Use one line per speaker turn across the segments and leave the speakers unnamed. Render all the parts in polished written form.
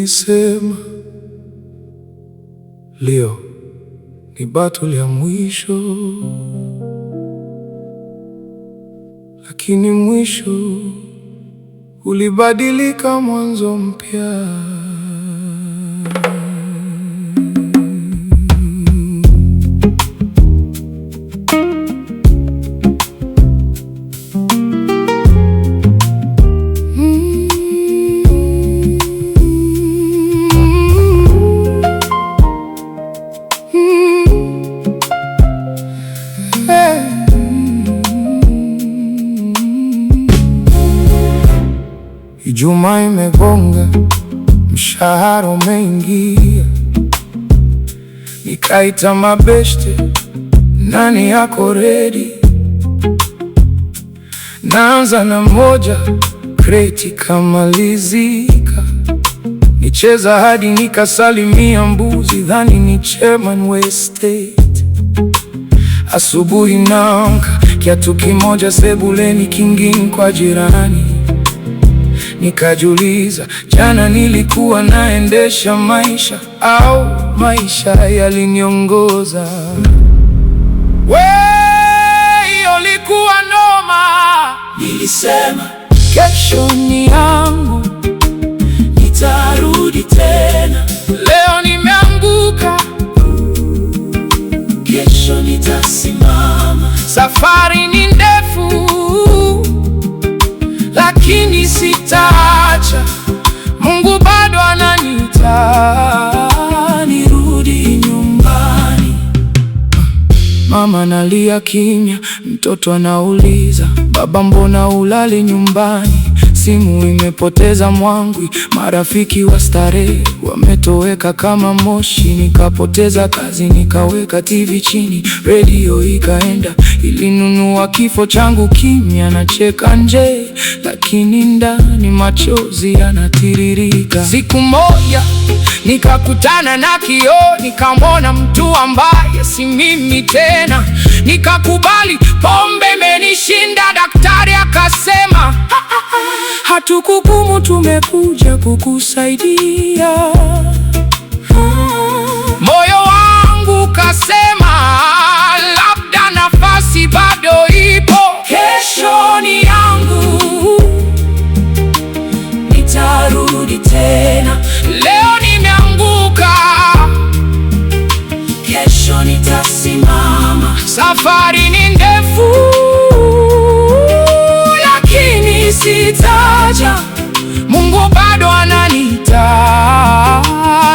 Nilisema leo ni battle ya mwisho, lakini mwisho ulibadilika mwanzo mpya. Ijumaa imegonga, mshahara umeingia, nikaita mabeshte, nani yako ready? Naanza na moja, kreti kamalizika, nicheza hadi nikasalimia mbuzi, dhani ni chairman wa estate. Asubuhi naamka, kiatu kimoja sebuleni, kingine kwa jirani. Nikajiuliza, jana nilikuwa naendesha maisha au maisha yaliniongoza? Hiyo ilikuwa noma. Nilisema kesho ni yangu, nitarudi tena. Leo nimeanguka, kesho nitasimama. Safari ni ndefu, lakini sitaacha. Mungu bado ananiita nirudi nyumbani. Mama nalia kimya, mtoto anauliza, baba mbona ulali nyumbani? Simu imepoteza mwangwi, marafiki wa starehe wametoweka kama moshi. Nikapoteza kazi, nikaweka TV chini, radio ikaenda, ilinunua kifo changu. Kimya nacheka nje, lakini ndani machozi yanatiririka. Siku moja nikakutana na kioo, nikamwona mtu ambaye si mimi tena. Nikakubali pombe imenishinda. Daktari akasema, hatukuhukumu, tumekuja kukusaidia. Moyo wangu kasema, labda nafasi bado ipo. Kesho ni yangu, nitarudi tena. Leo nimeanguka, kesho nitasimama. Safari ni ndefu, lakini sitaja. Mungu bado ananiita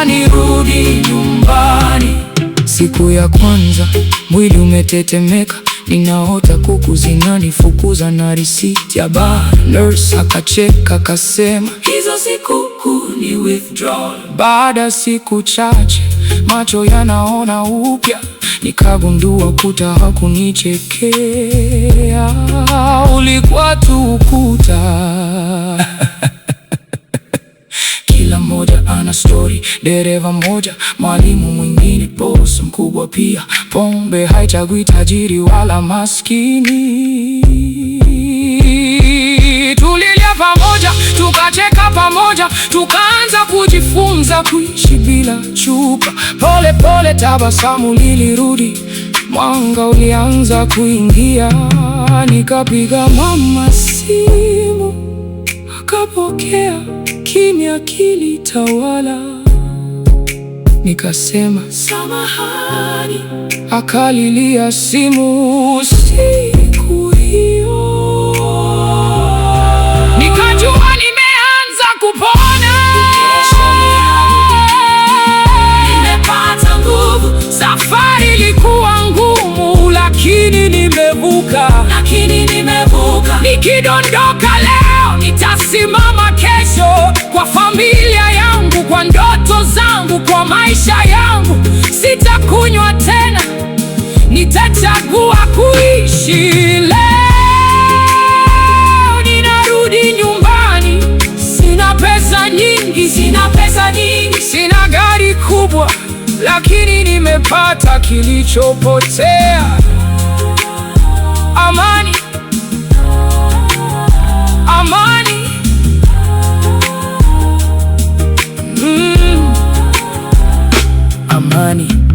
nirudi nyumbani. Siku ya kwanza mwili umetetemeka, ninaota kuku zinanifukuza na risiti ya baa. Nurse akacheka kasema, hizo si kuku, ni withdrawal. Baada siku chache macho yanaona upya, nikagundua kuta hakunichekea, ulikuwa tu ukuta. Kila mmoja ana story, dereva mmoja, mwalimu mwingine, boss mkubwa pia. Pombe haichagui tajiri wala maskini. Tulilia pamoja, tukacheka pamoja, tukaanza kujifunza kuishi bila chupa. Pole pole tabasamu lilirudi, mwanga ulianza kuingia. Nikapiga mama simu, akapokea, kimya kilitawala. Nikasema samahani, akalilia simu. Siku hiyo nikajua nimeanza kupona. Nimepata nguvu. Safari ilikuwa ngumu, lakini nimevuka. Nikidondoka leo, nitasimama kesho. Kwa familia yangu, kwa ndoto zangu, kwa maisha yangu. Sitakunywa tena, nitachagua kuishi. Leo ninarudi nyumbani. Sina pesa nyingi, sina gari kubwa, lakini nimepata kilichopotea. Amani, amani. amani.